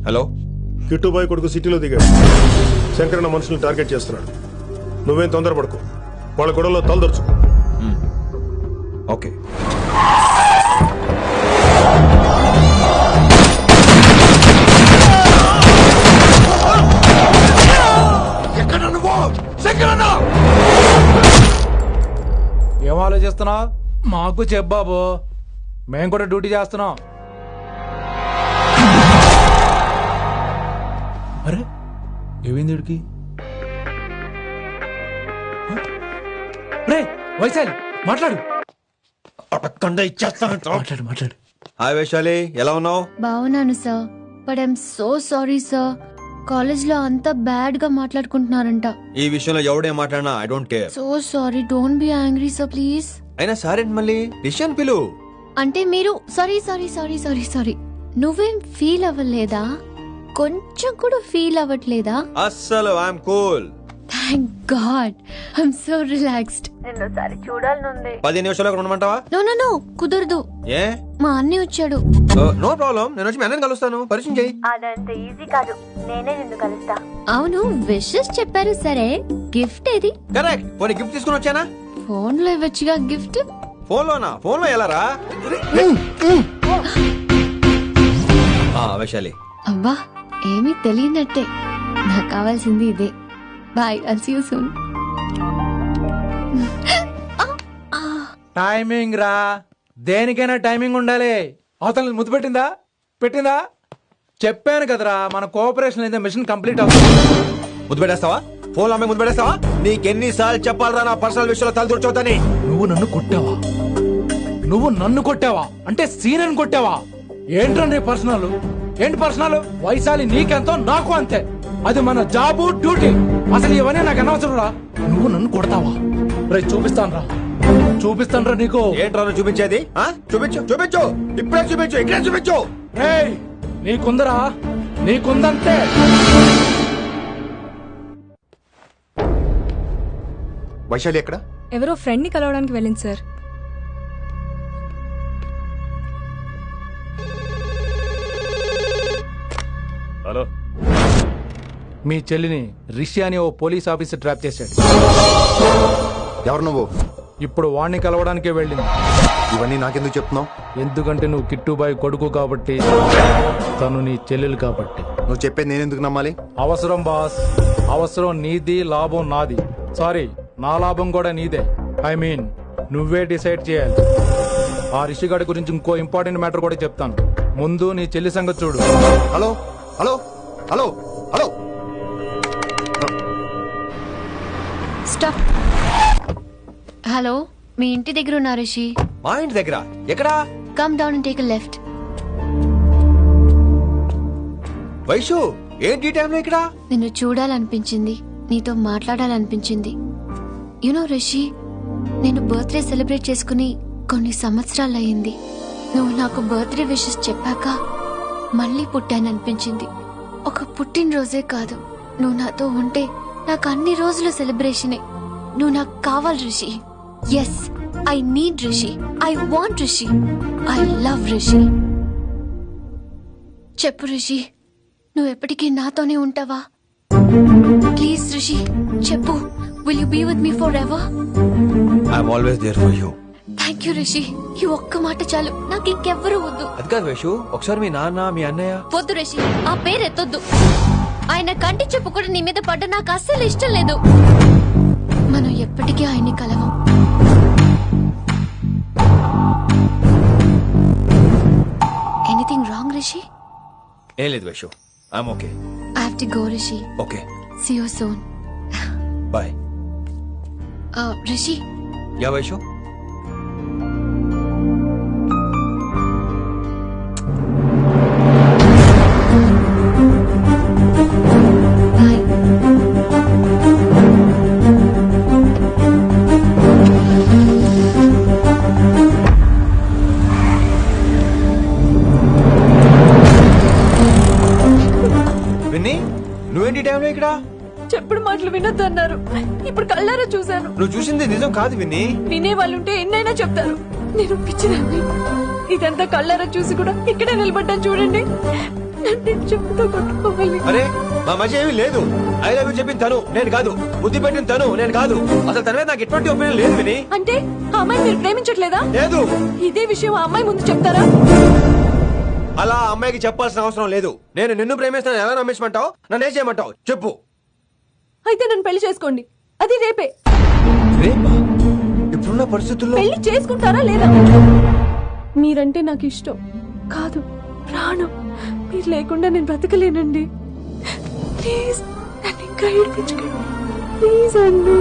Hello. కిట్టుబాయ్ కొడుకు సిటీలో దిగాడు. శంకరన్న మనుషుల్ని టార్గెట్ చేస్తున్నాడు. నువ్వేం తొందరపడకు, వాళ్ళ గొడవలో తలదొరుచుకో. ఓకే. ఎక్కడ నువ్వు? శంకరన్న! ఏం ఆలోచిస్తున్నావు? మాకు చెప్పాబు, మేము కూడా డ్యూటీ చేస్తున్నాం. అరే ఏమైంది వీడికి? రే వైశాలి మాట్లాడు. మాట్లాడు మాట్లాడు. హాయ్ వైశాలి, ఎలా ఉన్నావు? బాగున్నాను sir, but I'm so sorry sir. College లో అంతా బ్యాడ్ గా మాట్లాడుకుంటున్నారంట. ఈ విషయంలో ఎవడే మాట్లాడినా I don't care. So sorry, don't be angry sir please. అయినా సారేంటి మళ్ళీ? డిసిషన్ పిలు. అంటే మీరు sorry sorry sorry sorry sorry నువ్వేం ఫీల్ అవ్వలేదా? కొంచెం కూడా ఫీల్ అవ్వట్లేదా? అస్సలు I'm cool. Thank God, I'm so relaxed. నిన్నోసారి చూడాలనుంది. 10 నిమిషాలు ఉండమంటావా? నో నో నో, కుదరదు. ఏ? మా అన్నయ్య వచ్చాడు. నో ప్రాబ్లం, నేను వచ్చి మీ అన్నని కలుస్తాను. పరిచయం చేయి. అదంత ఈజీ కాదు, నేనే నిన్ను కలుస్తా. అవును, విషెస్ చెప్పారు సరే, గిఫ్ట్ ఏది? కరెక్ట్. పోనీ గిఫ్ట్ తీసుకుని వచ్చానా? ఫోన్ లో ఇవ్వచ్చుగా గిఫ్ట్. ఫోన్ లోనా? ఫోన్ లో ఎలా రా? వైశాలి. అబ్బా, ఏమీ తెలియనట్టే. నాకు కావాల్సింది ఇదే. Bye, I'll see you soon. Timing రా, దేనికైనా టైమింగ్ ఉండాలి. అవతల ముద్దు పెట్టిందా? పెట్టిందా? చెప్పాను కదరా, మన కోఆపరేషన్ అయితే మిషన్ కంప్లీట్ అవుతుంది. ముద్దు పెట్టేస్తావా? ఫోన్ లో అమ్మాయి ముద్దు పెట్టేస్తావా? నీకెన్నిసార్లు చెప్పాలరా నా పర్సనల్ విషయంలో తలదూర్చోతని? నువ్వు నన్ను కొట్టావా? నువ్వు నన్ను కొట్టావా? అంటే సీనని కొట్టావా? ఏంట్రా నీ పర్సనల్? ఏంటి పర్సనల్? వైశాలి నీకెంతో నాకు అంతే. అది మన జాబు, డ్యూటీ. అసలు ఇవన్నీ నాకు అనవసరం రా. నువ్వు నన్ను కొడతావా? రే చూపిస్తాను రా, చూపిస్తాను రా నీకు. ఏంట్రా నువ్వు చూపించేది? చూపించు, చూపించు, ఇప్పుడే చూపించు, ఇక్కడే చూపించు. రే నీకుందరా, నీకుందంతే. వైశాలి ఎక్కడ? ఎవరో ఫ్రెండ్ ని కలవడానికి వెళ్ళింది సార్. హలో, మీ చెల్లిని రిషి అని ఓ పోలీస్ ఆఫీసర్ ట్రాప్ చేశాడు. ఎవరు నువ్వు? ఇప్పుడు వాణ్ణి కలవడానికే వెళ్ళింది. ఇవన్నీ నాకెందుకు చెప్తున్నావు? ఎందుకంటే నువ్వు కిట్టుబాయ్ కొడుకు కాబట్టి, తను నీ చెల్లెలు కాబట్టి. నువ్వు చెప్పేది నేను ఎందుకు నమ్మాలి? అవసరం బాస్, అవసరం నీది, లాభం నాది. సారీ, నా లాభం కూడా నీదే. ఐ మీన్ నువ్వే డిసైడ్ చేయాలి. ఆ రిషిగాడి గురించి ఇంకో ఇంపార్టెంట్ మ్యాటర్ కూడా చెప్తాను. ముందు నీ చెల్లి సంగతి చూడు. Hello hello hello hello. Stop. Hello, మీ ఇంటి దగ్గర ఉన్నా రిషి? మా ఇంటి దగ్గర ఎక్కడా? Come down and take a left. Vaishu ఏంటి టైంలో ఇక్కడ? నిన్ను చూడాలనిపించింది, నీతో మాట్లాడాలనిపించింది. యునో రిషి, నేను బర్త్డే సెలబ్రేట్ చేసుకుని కొన్ని సంవత్సరాలయ్యింది. నువ్వు నాకు బర్త్డే విషెస్ చెప్పాక మళ్ళీ పుట్టాననిపించింది. ఒక పుట్టినరోజే కాదు, నువ్వు నాతో ఉంటే నాకు అన్ని రోజులు సెలబ్రేషనే. నువ్వు నాకు కావాలి Rishi. Yes, I need Rishi, I want Rishi, I love Rishi. చెప్పు రిషి, నువ్వు ఎప్పటికీ నాతోనే ఉంటావా? ప్లీజ్ రిషి చెప్పు. Will you be with me forever? I'm always there for you. Thank you Rishi, ఈ ఒక్క మాట చాలు, నాకు ఇంకెవ్వరూ వద్దు. అది కాదు వైషు, ఒకసారి మీ నాన్న, మీ అన్నయ్య. వద్దు రిషి, ఆ పేరు ఎత్తొద్దు. ఆయన కంటి చెప్పు కూడా నీ మీద పడ్డ నాకు అస్సలు ఇష్టం లేదు. మనం ఎప్పటికీ ఆయన్ని కలవం. Anything wrong Rishi? ఏం లేదు Vaishu, I'm okay. I have to go Rishi. Okay, see you soon. Bye. Rishi, yeah Vaishu. Bye. Vinni, నువ్వేంటి టైంలో ఇక్కడ? చెప్పుడు మాటలు వినొద్దన్నారు, ఇప్పుడు కళ్ళారా చూశాను. నువ్వు చూసింది నిజం కాదు విన్నీ. వినే వాళ్ళుంటే ఎన్నైనా చెప్తారు. నేను పిచ్చిదాన్ని. ఇదంతా కళ్ళారా చూసి కూడా ఇక్కడే నిలబడ్డాను చూడండి. నన్ను చెప్పుతో కొట్టుకోవాలి. అరే మా మధ్య ఏమీ లేదు. ఐ లవ్ యూ చెప్పింది తను, నేను కాదు. బుద్ధి పెట్టిన తను, నేను కాదు. అసలు తన మీద నాకు ఎటువంటి ఒపీనియన్ లేదు విని. అంటే ఆ అమ్మాయి మీరు ప్రేమించట్లేదా? లేదు. ఇదే విషయం ఆ అమ్మాయి ముందు చెప్తారా? అలా ఆ అమ్మాయికి చెప్పాల్సిన అవసరం లేదు. నేను నిన్ను ప్రేమిస్తాను, ఎలా నమ్మించమంటావు? నన్ను ఏం చేయమంటావు చెప్పు. అయితే నన్ను పెళ్లి చేసుకోండి, అది రేపే. రేపా? ఇప్పుడున్న పరిస్థితుల్లో పెళ్లి చేసుకుంటారా లేదా? మీరంటే నాకు ఇష్టం కాదు, ప్రాణం. మీరు లేకుండా నేను బ్రతకలేనండి. ప్లీజ్ నన్ను ఇంకా ఏడిపించకండి. ప్లీజ్ అండి.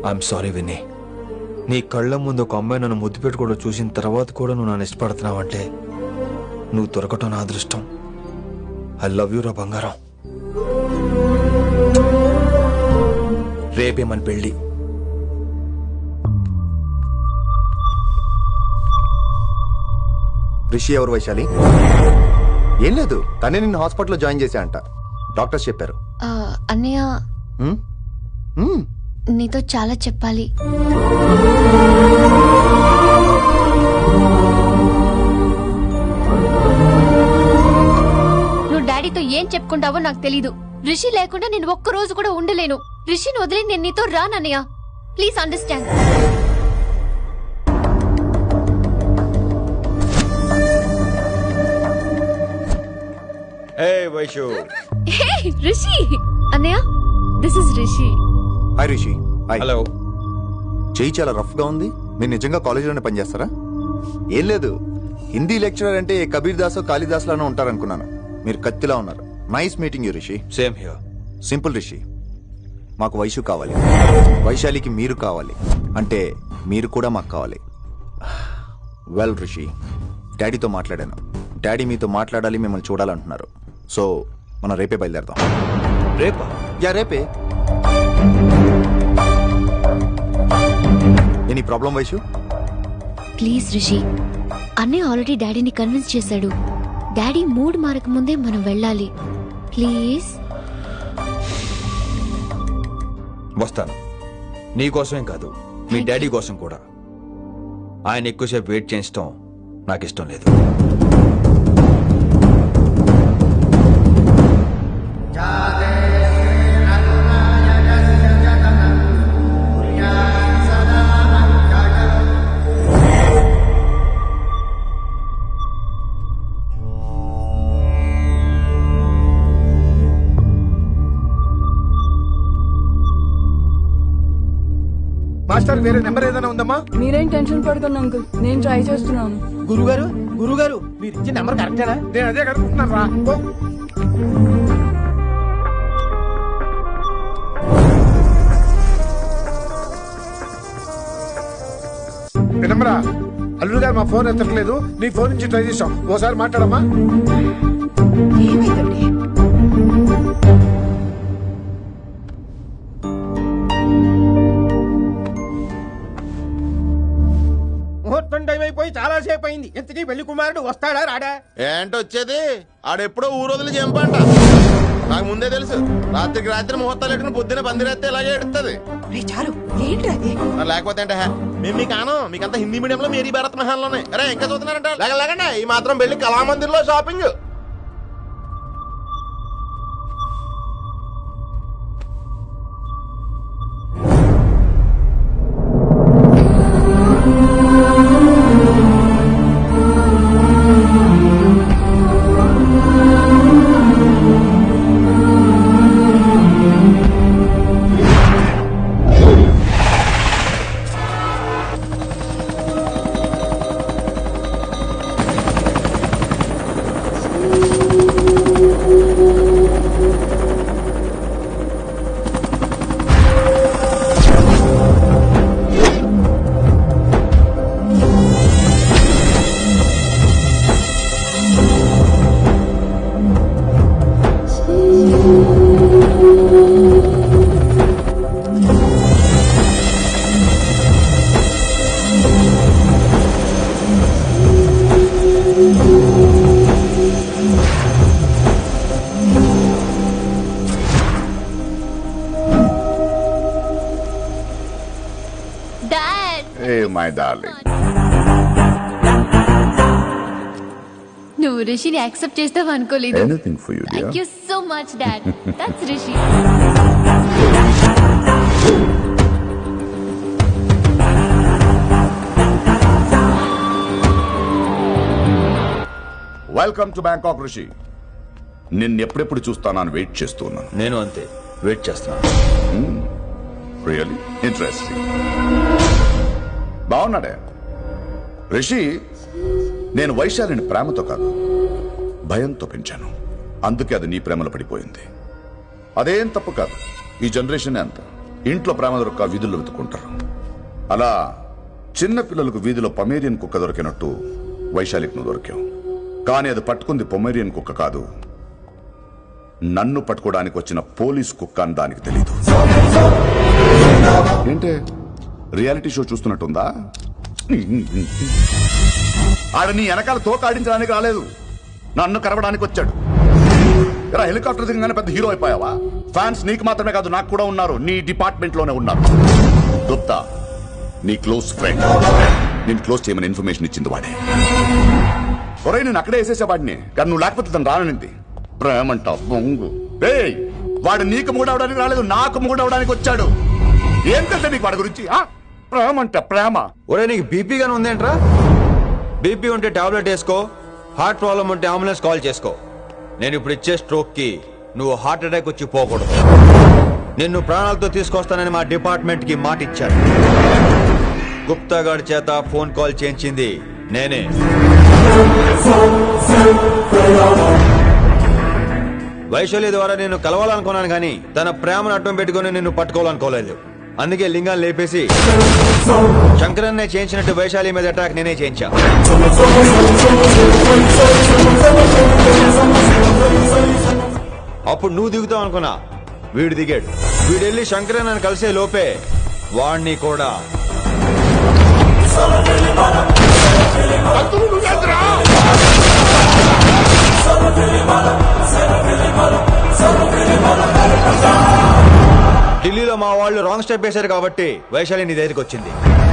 I'm sorry Vinni. నీ కళ్ళ ముందు ఒక అమ్మాయి నన్ను ముద్దు పెట్టుకోవడం చూసిన తర్వాత కూడా నువ్వు నన్ను ఇష్టపడుతున్నావంటే నువ్వు దొరకటం నా అదృష్టం. ఐ లవ్ యూ రా బంగారం. రేపే మన పెళ్ళి. రిషి ఎవరు వైశాలి? ఏం లేదు, తనే నిన్ను హాస్పిటల్లో జాయిన్ చేశా అంట. డాక్టర్స్ చెప్పారు. అన్నయ్య హ్మ్? హ్మ్. నీతో చాలా చెప్పాలి. నువ్వు డాడీతో ఏం చెప్పుకుంటావో నాకు తెలీదు. రిషి లేకుండా నేను ఒక్క రోజు కూడా ఉండలేను. రిషిని వదిలి నేను నీతో రానన్నయ్య. Please understand. Vaishu. Hey Rishi. అన్నయ్య this is Rishi. Hi Rishi. Hi. Hello. చెయ్యి చాలా రఫ్ గా ఉంది. మీరు నిజంగా కాలేజీలోనే పనిచేస్తారా? ఏం లేదు, హిందీ లెక్చరర్ అంటే కబీర్ దాసో కాళిదాస్ లానో ఉంటారనుకున్నాను. మీరు కత్తిలా ఉన్నారు. Nice meeting you Rishi. Same here. Simple Rishi, మాకు వైషు కావాలి, వైశాలికి మీరు కావాలి, అంటే మీరు కూడా మాకు కావాలి. వెల్ రిషి, డాడీతో మాట్లాడాను. డాడీ మీతో మాట్లాడాలి, మిమ్మల్ని చూడాలంటున్నారు. సో మనం రేపే బయలుదేరదాం. రేపా? యా రేపే. Any problem Vaishu? Please Rishi. అన్నయ్య ఆల్రెడీ డాడీని కన్విన్స్ చేశాడు. డాడీ మూడ్ మారక ముందే మనం వెళ్ళాలి. ప్లీజ్. వస్తాను. నీ కోసమేం కాదు, మీ డాడీ కోసం కూడా. ఆయన ఎక్కువసేపు వెయిట్ చేయించడం నాకు ఇష్టం లేదు. మాస్టర్ వేరే నెంబర్ ఏదైనా ఉందమ్మా? మీరేం టెన్షన్ పడకండి అంకుల్, నేను ట్రై చేస్తున్నాను. గురుగారు మీరు ఇచ్చిన నెంబర్ కరెక్టేనా? నేను అదే కనుక్కుంటున్నాను రా. వినమ్రా, అల్లుడు గారు మా ఫోన్ ఎత్తట్లేదు. నీ ఫోన్ నుంచి ట్రై చేసాం, ఓసారి మాట్లాడమ్మా. ముహూర్తం టైం అయిపోయి చాలా సేపు అయింది. ఇంతకీ పెళ్లి కుమారుడు వస్తాడా రాడా? ఏంటి వచ్చేది? ఆడెప్పుడో ఊరొదిలి చంపంట. నాకు ముందే తెలుసు. రాత్రికి రాత్రి ముహూర్తాలు పెట్టుకుని పొద్దున పందిరేస్తే ఇలాగే ఎడుతుంది. లేకపోతే అంటే మేము మీకు ఆను మీకంతా హిందీ మీడియం లో మేరీ భారత్ మహల్లోనే. అరే ఇంకా చూస్తున్నారంట. లేకండి ఈ మాత్రం పెళ్లి కళామందిర్ లో shopping. Dad. Hey, my darling. నువ్వు రిషిని యాక్సెప్ట్ చేస్తావు అనుకోలేదు. Anything for you thank you so much dad. That's Rishi. Welcome to Bangkok Rishi. నిన్నెప్పుడెప్పుడు చూస్తానని వెయిట్ చేస్తూ ఉన్నాను. నేను అంతే వెయిట్ చేస్తున్నాను. Really interesting. బాగున్నాడే రిషి. నేను వైశాలిని ప్రేమతో కాదు భయంతో పెంచాను. అందుకే అది నీ ప్రేమలో పడిపోయింది. అదేం తప్పు కాదు. ఈ జనరేషన్ అంత ఇంట్లో ప్రేమ దొరక్క వీధుల్లో వెతుకుంటారు. అలా చిన్న పిల్లలకు వీధిలో పమేరియన్ కుక్క దొరికినట్టు వైశాలికి నువ్వు దొరికావు. కానీ అది పట్టుకుంది పొమేరియన్ కుక్క కాదు, నన్ను పట్టుకోవడానికి వచ్చిన పోలీస్ కుక్క అని దానికి తెలీదు. ఏంటే రియాలిటీ షో చూస్తున్నట్టుందా? ఆడ నీ వెనకాల తోక ఆడించడానికి రాలేదు, నన్ను కరవడానికి వచ్చాడు. ఇలా హెలికాప్టర్ దిగగానే పెద్ద హీరో అయిపోయావా? ఫ్యాన్స్ నీకు మాత్రమే కాదు నాకు కూడా ఉన్నారు. నీ డిపార్ట్మెంట్ లోనే ఉన్నారు. గుప్తా నీ క్లోజ్ ఫ్రెండ్. నేను క్లోజ్ చేయమని ఇన్ఫర్మేషన్ ఇచ్చింది వాడే. ఒరే నేను అక్కడే వేసేసేవాడిని, కానీ నువ్వు లేకపోతే తను రానంది. ప్రేమంట బొంగు. వాడు నీకు మూడవడానికి రాలేదు, నాకు మూడవడానికి వచ్చాడు. ఏం తెలుసా నీకు వాడి గురించి? ప్రేమంట ప్రేమ. ఒరే నీకు బీపీ గానీ ఉందేంట్రా? బీపీ ఉంటే టాబ్లెట్ వేసుకో, హార్ట్ ప్రాబ్లం ఉంటే అంబులెన్స్ కాల్ చేసుకో. నేను ఇప్పుడు ఇచ్చే స్ట్రోక్ కి నువ్వు హార్ట్ అటాక్ వచ్చి పోకూడదు. నిన్ను ప్రాణాలతో తీసుకొస్తానని మా డిపార్ట్మెంట్ కి మాట ఇచ్చాడు. గుప్తా గారి చేత ఫోన్ కాల్ చేయించింది నేనే. వైశాలి ద్వారా నేను కలవాలనుకున్నాను కానీ తన ప్రేమను అడ్డం పెట్టుకుని నిన్ను పట్టుకోవాలనుకోలేదు. అందుకే లింగాన్ని లేపేసి శంకరన్నే చేయించినట్టు వైశాలి మీద అటాక్ నేనే చేయించా. అప్పుడు నువ్వు దిగుతావు అనుకున్నా, వీడు దిగాడు. వీడెళ్ళి శంకరన్నని కలిసే లోపే వాణ్ణి కూడా ఢిల్లీలో మా వాళ్ళు రాంగ్ స్టెప్ వేశారు కాబట్టి వైశాలి నీ దగ్గరికి వచ్చింది.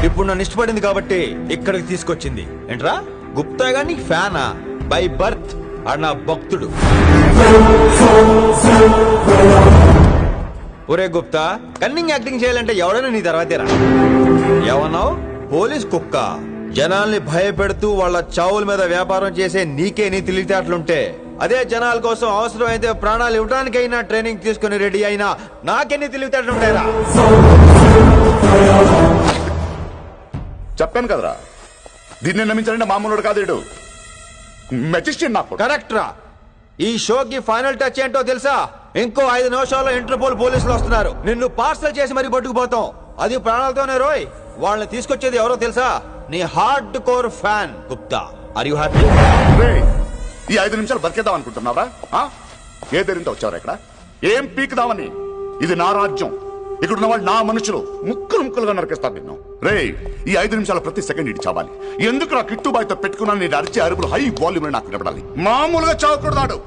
ఇప్పుడు నన్ను ఇష్టపడింది కాబట్టి ఇక్కడికి తీసుకొచ్చింది. ఏంట్రా గుప్తా గారు నీకు ఫ్యానా? బై బర్త్ ఆడు నా భక్తుడు. ఒరే గుప్తా, కన్నింగ్ యాక్టింగ్ చేయాలంటే ఎవరైనా నీ తర్వాతేరా. ఏమన్నావు? పోలీస్ కుక్క. జనాల్ని భయపెడుతూ వాళ్ళ చావుల మీద వ్యాపారం చేసే నీకే నీ తెలివితేటలుంటే, అదే జనాల కోసం అవసరమైతే ప్రాణాలు ఇవ్వడానికైనా ట్రైనింగ్ తీసుకుని రెడీ అయినా నాకెన్ని తెలివితేటలుంటాయిరా? చెప్పాను కదరా, దీన్ని నమ్మించాలంటే మామూలుడు కాదు, వీడు మెజిస్ట్రియన్. నాకు కరెక్ట్ రా. ఈ షోకి ఫైనల్ టచ్ ఏంటో తెలుసా? ఇంకో 5 నిమిషాల్లో ఇంటర్పోల్ పోలీసులు వస్తున్నారు. నిన్ను పార్సల్ చేసి మరీ పట్టుకుపోతాం. అది ప్రాణాలతోనే రోయ్. వాళ్ళని తీసుకొచ్చేది ఎవరో తెలుసా? నీ hardcore fan Gupta. Are you happy? ఈ 5 నిమిషాలు బతికేద్దాం అనుకుంటున్నావా? ఏ ధైర్యంతో వచ్చావరా ఇక్కడ? ఏం పీకుదామని? ఇది నా రాజ్యం. ఇక్కడ ఉన్న వాళ్ళు నా మనుషులు. ముక్కలు ముక్కలుగా నరికేస్తారు నిన్ను. రే ఈ 5 నిమిషాల ప్రతి సెకండ్ ఇటు చావాలి. ఎందుకు నా కిట్టుబాయితో పెట్టుకున్నా నేను అరిచే అరుపులు హై వాల్యూమ్ నాకు వినపడాలి. మామూలుగా చావకూడదాడు.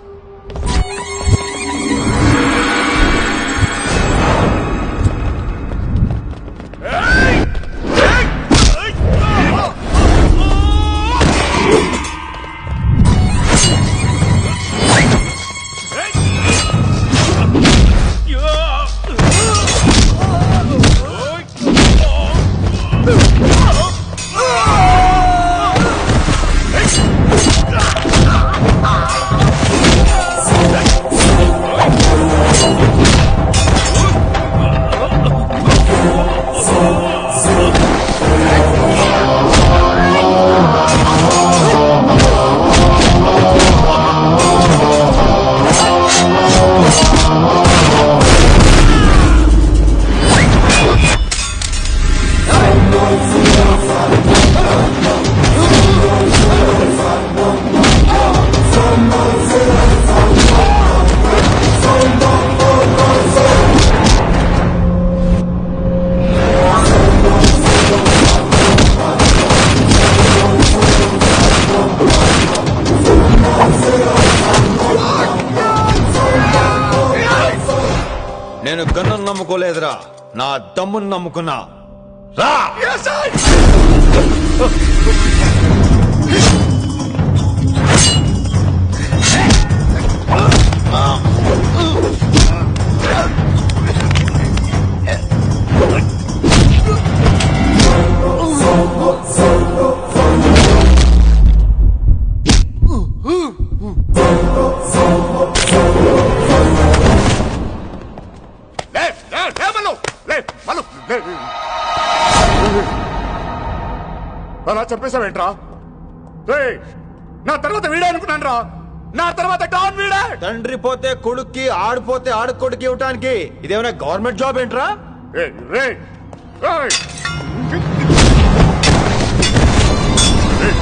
నేను గన్ను నమ్ముకోలేదురా, నా దమ్మును నమ్ముకున్నా. రా. లే, లే, లే మల్లు, లే, మల్లు, లే. అలా చెప్పేశావేంట్రా? రేయ్, నా తర్వాత వీడే అనుకున్నాను రా. నా తర్వాత డాన్ వీడే. తండ్రి పోతే కొడుక్కి, ఆడిపోతే ఆడుకొడుకి ఇవ్వటానికి ఇదేమైనా గవర్నమెంట్ జాబ్ ఏంట్రా? రేయ్, రేయ్, రేయ్.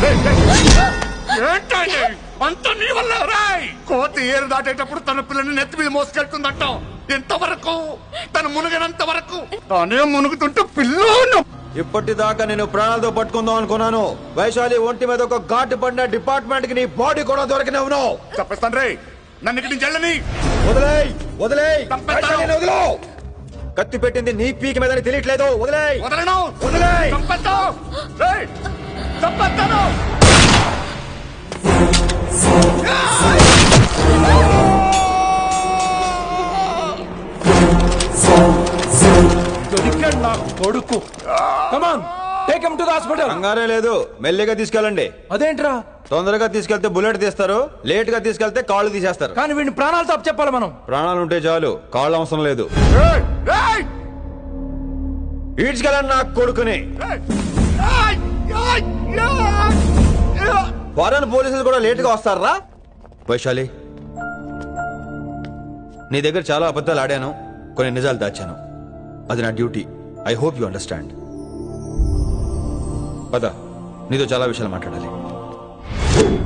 రేయ్, రేయ్, రేయ్. ఏంటండి అంత నీ వల్ల? రాయ్, కోతి ఏరు దాటేటప్పుడు తన పిల్లని నెత్తి మీద మోసుకెళ్తుందంట. ఎంతవరకు? తను మునిగినంత వరకు. తానే మునుగుతుంటే పిల్లను. ఇప్పటిదాకా నేను ప్రాణాలతో పట్టుకుందాం అనుకున్నాను. వైశాలి ఒంటి మీద ఒక ఘాటు పడిన డిపార్ట్మెంట్ కి నీ బాడీ కూడా దొరికినవును. చెప్పేస్తాను రే, నన్ను ఇక్కడి నుంచి వెళ్ళని. వదిలేయ్, వదిలేయ్, చంపేస్తాను. వైశాలిని వదిలు. కత్తి పెట్టింది నీ పీకి మీదని తెలియట్లేదు. వదిలేయ్, వదలను. వదిలేయ్. చంపేస్తాను. రేయ్, చంపేస్తాను. దొరికాడు నా కొడుకు. Come on, take him to the hospital. కంగారే లేదు, మెల్లిగా తీసుకెళ్ళండి. అదేంట్రా? తొందరగా తీసుకెళ్తే బుల్లెట్ తీస్తారు, లేట్ గా తీసుకెళ్తే కాళ్ళు తీసేస్తారు. కానీ వీడిని ప్రాణాలు తప్పు చెప్పాలి మనం. ప్రాణాలు ఉంటే చాలు, కాళ్ళు అవసరం లేదు. రేయ్, రేయ్, ఈడ్చుకెళ్ళండి నా కొడుకుని. రేయ్, రేయ్, రేయ్, రేయ్. ఫారెన్ పోలీసులు కూడా లేట్ గా వస్తారా? వైశాలి, నీ దగ్గర చాలా అబద్ధాలు ఆడాను, కొన్ని నిజాలు దాచాను. అది నా duty. I hope you understand. పద, నీతో చాలా విషయాలు మాట్లాడాలి.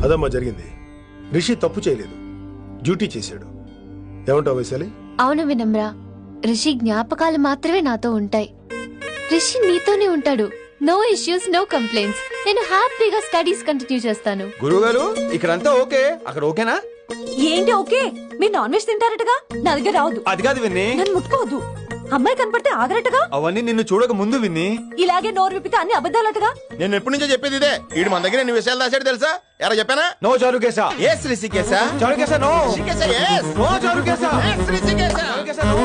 అదమ్మా జరిగింది. రిషి తప్పు చేయలేదు, డ్యూటీ చేశాడు. ఏమంటావు వైశాలి? అవును వినమ్ర, రిషి జ్ఞాపకాలు మాత్రమే నాతో ఉంటాయి. రిషి నీతోనే ఉంటాడు. No issues, no complaints. నేను హ్యాపీగా స్టడీస్ కంటిన్యూ చేస్తాను. గురువు గారు, ఇక్కడంతా ఓకే, అక్కడ ఓకేనా? ఏంటి ఓకే? మీరు నాన్ వెజ్ తింటారటగా? నా దగ్గర రావద్దు. అది కాదు విన్ని, నన్ను ముట్టుకోవద్దు. అమ్మాయి కనపడితే ఆగరటగా? అవన్నీ నిన్ను చూడక ముందు విన్ని. ఇలాగే నోరు విప్పితే అన్ని అబద్ధాలటగా? నేను ఎప్పటి నుంచో చెప్పేది ఇదే. వీడు మన దగ్గర ఎన్ని విషయాలు దాచాడు తెలుసా? ఎలా చెప్పానా? No Charukesha. Yes Rishikesha. Charukesha no. Rishikesha, yes. No Charukesha. Yes, Rishikesha. Charukesha no.